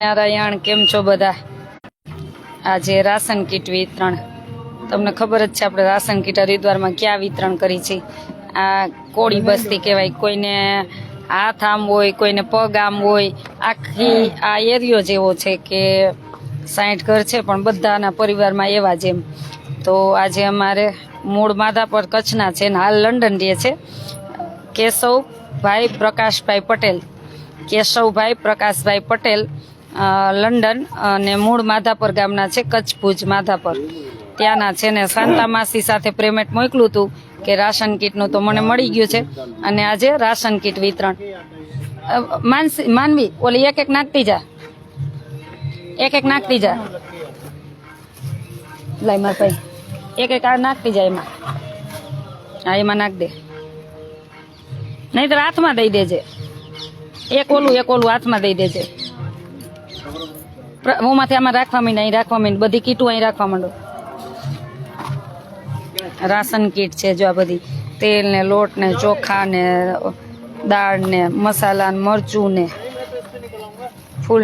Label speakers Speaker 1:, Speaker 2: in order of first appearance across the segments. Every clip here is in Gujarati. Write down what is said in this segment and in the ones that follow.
Speaker 1: નારાયણ કેમ છો બધા? આજે રાશન કીટ વિતરણ. તમને ખબર જ છે આપણે રાશન કીટ હરિદ્વારમાં ક્યાં વિતરણ કરી છે. આ કોળી બસ્તી કહેવાય. કોઈને હાથ આમ હોય, કોઈને પગ આમ હોય. આખી આ એરિયો જેવો છે કે 60 ઘર છે, પણ બધાના પરિવારમાં એવા જ એમ. તો આજે અમારે મૂળ માધાપર કચ્છના છે ને હાલ લંડન રહે છે કેશવભાઈ પ્રકાશભાઈ પટેલ. કેશવભાઈ પ્રકાશભાઈ પટેલ લંડન અને મૂળ માધાપર ગામના છે, કચ્છ ભુજ માધાપર ત્યાંના છે ને શાંતા માસી સાથે પેમેન્ટ મોકલું હતું કે રાશન કીટનું તો મને મળી ગયું છે. અને આજે રાશન કીટ વિતરણ. માનવી ઓલી એક એક નાખતી જા, એક એક નાખતી જા. લાઈ માર ભાઈ એક એક આ નાખતી જાય એમાં. હા એમાં નાખ દે, નહીં તો હાથમાં દઈ દેજે. એક ઓલું હાથમાં દઈ દેજે. હું માંથી આમાં રાખવા માંડ, અહીં રાખવા માંડ, બધી કીટું અહીં રાખવા માંડો. રાશન કીટ છે જો આ બધી, તેલ ને લોટ ને ચોખા ને દાળ ને મસાલા ને મરચું ને ફૂલ.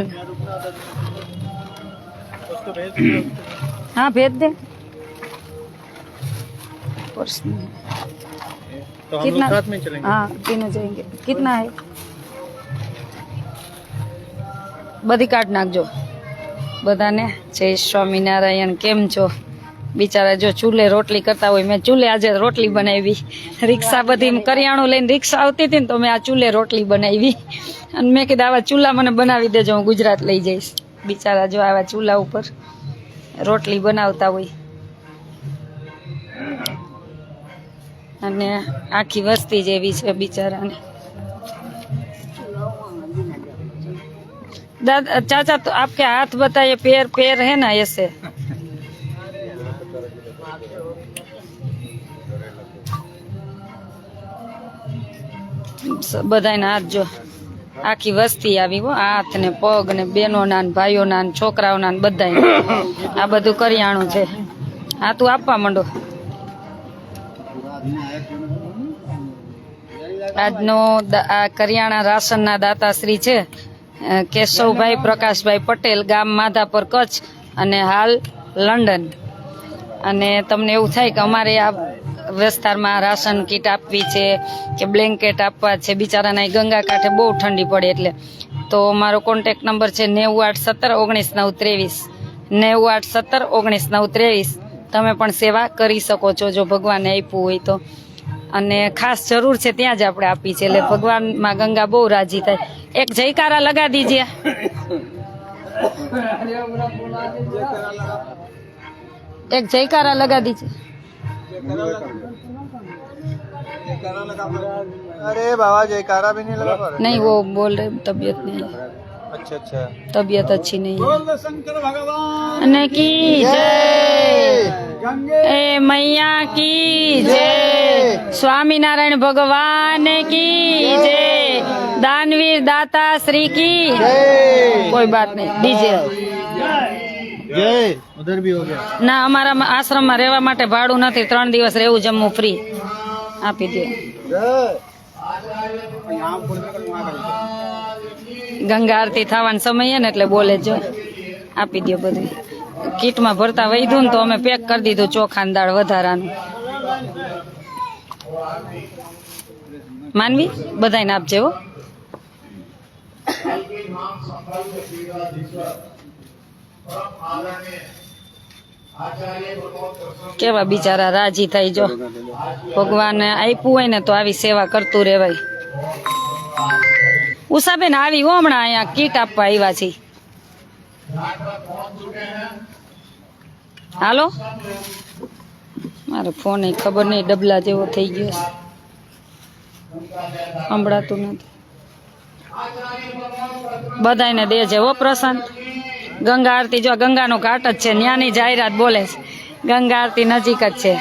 Speaker 1: हाँ भेज दे.
Speaker 2: तो हम
Speaker 1: कितना?
Speaker 2: लोग साथ में चलेंगे।
Speaker 1: हाँ तीनों जाएंगे. कितना है? બધી કાર્ડ નાખજો બધાને. જય સ્વામિનારાયણ. કેમ છો બિચારા? જો ચૂલે રોટલી કરતા હોય. મેં ચૂલે આજે રોટલી બનાવી. રિક્ષા બધી કરિયાણું લઈને રિક્ષા આવતી હતી ને તો મેં આ ચૂલે રોટલી બનાવી. અને મેં કીધું આવા ચૂલા મને બનાવી દેજો, હું ગુજરાત લઈ જઈશ. બિચારા જો આવા ચૂલા ઉપર રોટલી બનાવતા હોય. અને આખી વસ્તી જેવી છે બિચારાને. दादा चाचा तो आपके हाथ बताइए, पैर पैर है ना ऐसे. બધાના હાથ જો આખી વસ્તી આવી હો. હાથ ને પગ ને બેનોના ને ભાઈઓના ને છોકરાઓના ને બધાય. આ બધું કરિયાણું છે. હા તું આપવા માંડો. આજનો આ કરિયાણા રાશનના દાતાશ્રી છે કેશવભાઈ પ્રકાશભાઈ પટેલ, ગામ માધાપર કચ્છ અને હાલ લંડન. અને તમને એવું થાય કે અમારે આ વિસ્તારમાં રાશન કીટ આપવી છે કે બ્લેન્કેટ આપવા છે, બિચારાના ગંગા કાંઠે બહુ ઠંડી પડે એટલે. તો મારો કોન્ટેક નંબર છે 981719 1923 981719 તમે પણ સેવા કરી શકો છો જો ભગવાને આપ્યું હોય તો. અને ખાસ જરૂર છે ત્યાં જ આપણે આપી છે એટલે ભગવાનમાં ગંગા બહુ રાજી થાય. એક જયકારા લગા દીजिए. एक जयकारा लगा दीजिए.
Speaker 2: अरे बाबा जयकारा भी नहीं लगा पा रहे।
Speaker 1: नहीं वो बोल रहे तबीयत नहीं है.
Speaker 2: अच्छा अच्छा,
Speaker 1: तबीयत अच्छी नहीं है. शंकर भगवान की जय, ए मैया की जय, स्वामीनारायण भगवान की जय, दानवीर दाता श्री की जय. कोई बात नहीं डीजे.
Speaker 2: जय उधर भी हो गया
Speaker 1: ના અમારા આશ્રમમાં રહેવા માટે ભાડું નથી. 3 દિવસ રહેવું જમવું ફ્રી આપી દે. ગંગા આરતી થવાનો સમય ને એટલે બોલે જો આપી દો બધું. કીટમાં ભરતા વૈધું ને તો અમે પેક કરી દીધું ચોખા દાળ વધારાનું. માનવી બધાને આપજે હો. કેવા બિચારા રાજી થાય જો ભગવાને આપ્યું હોય ને તો આવી સેવા કરતું રહેવાય. ઉષાબેન આવી હો હમણાં અહીંયા કીટ આપવા આવ્યા છે. હાલો મારો ફોન ખબર નહીં ડબલા જેવો થઈ ગયો છે, સંભળાતું નથી. બધાને દેજે હો પ્રશાંત. ગંગા આરતી જો ગંગાનો ઘાટ જ છે, ન્યાની જાહેરાત બોલે છે. ગંગા આરતી નજીક જ છે.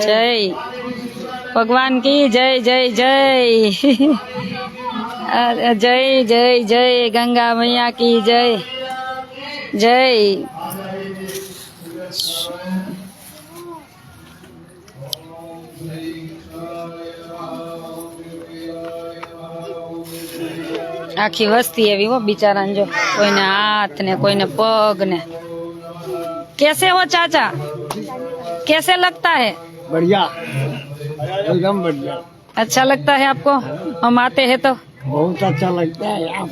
Speaker 1: જય ભગવાન કી જય જય જય. જય જય જય ગંગા મૈયા કી જય જય. આખી વસ્તી એવી હો બિચારાને, જો કોઈને હાથ ને કોઈને પગ ને. कैसे हो चाचा, कैसे लगता है?
Speaker 2: बढ़िया, एकदम बढ़िया,
Speaker 1: अच्छा लगता है आपको? हम आते हैं तो
Speaker 2: बहुत अच्छा लगता है आप,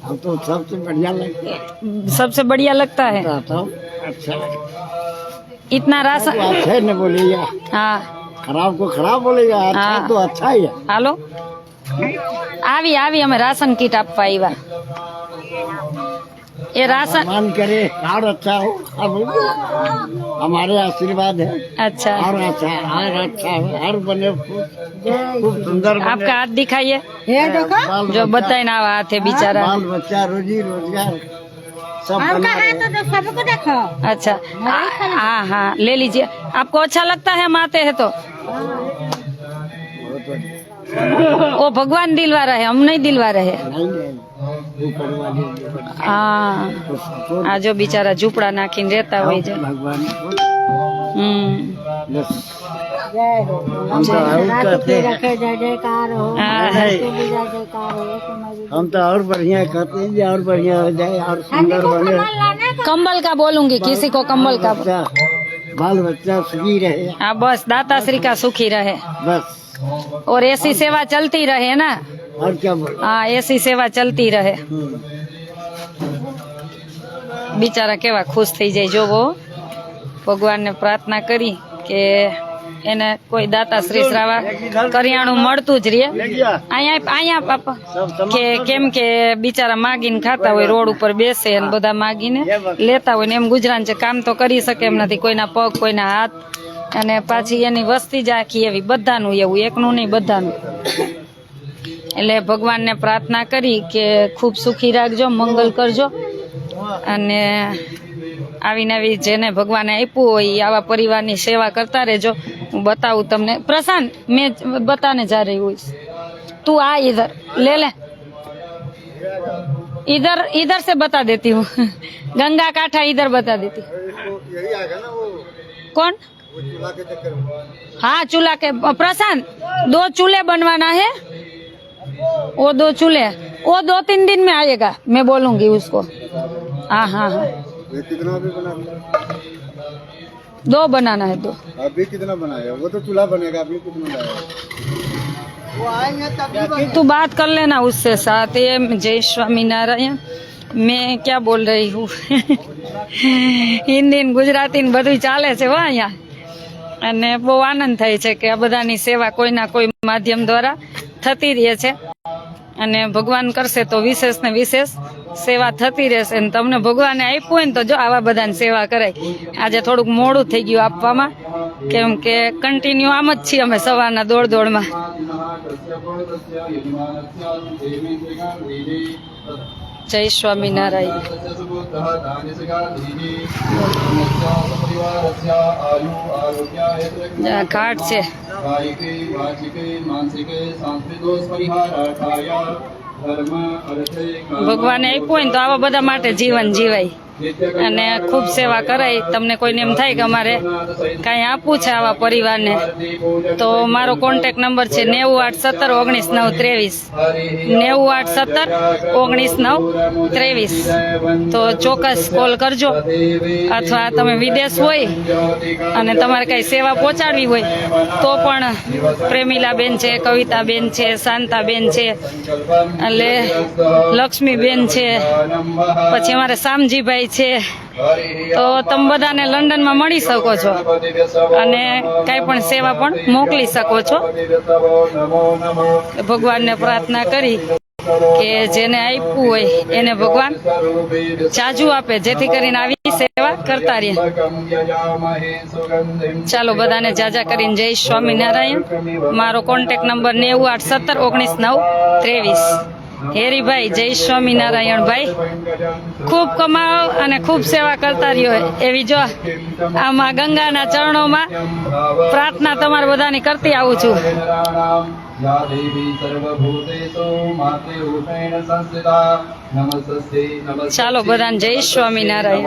Speaker 2: हम तो सबसे बढ़िया लगता है,
Speaker 1: सबसे बढ़िया लगता है।
Speaker 2: सब अच्छा लगता
Speaker 1: इतना
Speaker 2: है।
Speaker 1: राशन,
Speaker 2: तो अच्छा नहीं बोलेगा,
Speaker 1: हाँ
Speaker 2: खराब को खराब बोलेगा, अच्छा
Speaker 1: हाँ।
Speaker 2: तो अच्छा ही है।
Speaker 1: હાલો આવી અમે રાશન કીટ આપવા આવ્યા. એ રાશન,
Speaker 2: मान करे और अच्छा हो, हमारे आशीर्वाद है।
Speaker 1: अच्छा
Speaker 2: और अच्छा हो, और बने खूब सुंदर बने।
Speaker 1: आपका हाथ दिखाइए,
Speaker 2: बाल
Speaker 1: जो
Speaker 2: बच्चा-
Speaker 1: बताए ना हाथ है बिचारा.
Speaker 2: बाल बच्चा रोजी रोजगार सब बना रहे।
Speaker 1: अच्छा हाँ हाँ ले लीजिए. आपको अच्छा लगता है हम आते हैं तो?
Speaker 2: बहुत बढ़िया।
Speaker 1: वो भगवान दिलवा रहे, हम नहीं दिलवा रहे.
Speaker 2: नहीं, ऊपर वाले
Speaker 1: हाँ
Speaker 2: उसको
Speaker 1: આ જો બિચારા ઝૂંપડા નાખીને રહેતા હોય છે.
Speaker 2: भगवान को
Speaker 1: હમ
Speaker 2: बस हम तो और कहते हैं,
Speaker 1: હા.
Speaker 2: हम तो और बढ़िया कहते हैं, और बढ़िया हो जाए और सुंदर बने,
Speaker 1: कंबल का बोलूंगी, किसी को कंबल का.
Speaker 2: बच्चा बाल बच्चा सुखी रहे,
Speaker 1: हाँ बस दाताश्री का सुखी रहे
Speaker 2: बस
Speaker 1: और ऐसी सेवा चलती रहे ना.
Speaker 2: और क्या बोल।
Speaker 1: हाँ ऐसी सेवा चलती रहे. બિચારા કેવા ખુશ થઈ જાય જોવો. ભગવાનને પ્રાર્થના કરી કે એને કોઈ દાતાશ્રી શ્રાવા કરિયાણું મળતું જ રહે. અહીંયા પાપા કે કેમ કે બિચારા માગીને ખાતા હોય, રોડ ઉપર બેસે અને બધા માગીને લેતા હોય ને એમ ગુજરાન છે, કામ તો કરી શકે એમ નથી, કોઈના પગ કોઈના હાથ, અને પાછી એની વસ્તી જ આખી એવી, બધાનું એવું, એકનું નહીં બધાનું. એટલે ભગવાનને પ્રાર્થના કરી કે ખૂબ સુખી રાખજો, મંગલ કરજો, અને આવીને આવી જેને ભગવાને આપ્યું હોય એ આવા પરિવારની સેવા કરતા રહેજો. હું બતાવું તમને. પ્રશાંત મેં बताने जा रही हूँ, तू आ इधर ले इधर इधर से बता देती हूँ. गंगा काठा इधर बता देती. कौन? हाँ चूल्हा के. प्रशांत 2 चूल्हे बनवाना है, वो 2 चूल्हे, वो 2-3 दिन में आएगा, मैं बोलूंगी उसको. हाँ हाँ हाँ
Speaker 2: ये कितना भी बना,
Speaker 1: 2 बनाना है, 2.
Speaker 2: अभी कितना बनाया, वो तो चूल्हा बनेगा, अभी कितना लाया, वो आएंगे तब
Speaker 1: तू बात कर लेना उससे साथ. ये जय स्वामीनारायण. मैं क्या बोल रही हूँ હિન્દી ને ગુજરાતી ને બધું ચાલે છે હો અહીંયા. અને બહુ આનંદ થાય છે કે આ બધાની સેવા કોઈના કોઈ માધ્યમ દ્વારા થતી રહે છે, અને ભગવાન કરશે તો વિશેષ ને વિશેષ સેવા થતી રહેશે. ને તમને ભગવાને આપ્યું હોય ને તો જો આવા બધાની સેવા કરાય. આજે થોડુંક મોડું થઈ ગયું આપવામાં, કેમ કે કન્ટિન્યુ આમ જ છીએ અમે સવારના દોડમાં. જય સ્વામિનારાયણ. આ ઘાટ છે. ભગવાને આપ્યું હોય ને તો આવા બધા માટે જીવન જીવાય અને ખૂબ સેવા કરાય. તમને કોઈને એમ થાય કે અમારે કાંઈ આપવું છે આવા પરિવારને, તો મારો કોન્ટેક્ટ નંબર છે 9817199323. તો ચોક્કસ કોલ કરજો, અથવા તમે વિદેશ હોય અને તમારે કાંઈ સેવા પહોંચાડવી હોય તો પણ પ્રેમીલાબેન છે, કવિતાબેન છે, શાંતાબેન છે, એટલે લક્ષ્મીબેન છે, પછી અમારે શામજીભાઈ છે, તો તમે બધાને લંડનમાં મળી શકો છો અને કાંઈ પણ સેવા પણ મોકલી શકો છો. ભગવાનને પ્રાર્થના કરી કે જેને આપ્યું હોય એને ભગવાન જાજુ આપે, જેથી કરીને આવી સેવા કરતા રહે. ચાલો બધાને જાજા કરીને જય સ્વામિનારાયણ. મારો કોન્ટેક્ટ નંબર 9817199323. હેરીભાઈ જય સ્વામિનારાયણ ભાઈ. ખૂબ કમાઓ અને ખૂબ સેવા કરતા રહ્યો એવી જો આમાં ગંગાના ચરણોમાં પ્રાર્થના તમારે બધાની કરતી આવું છું. ચાલો બધાને જય સ્વામિનારાયણ.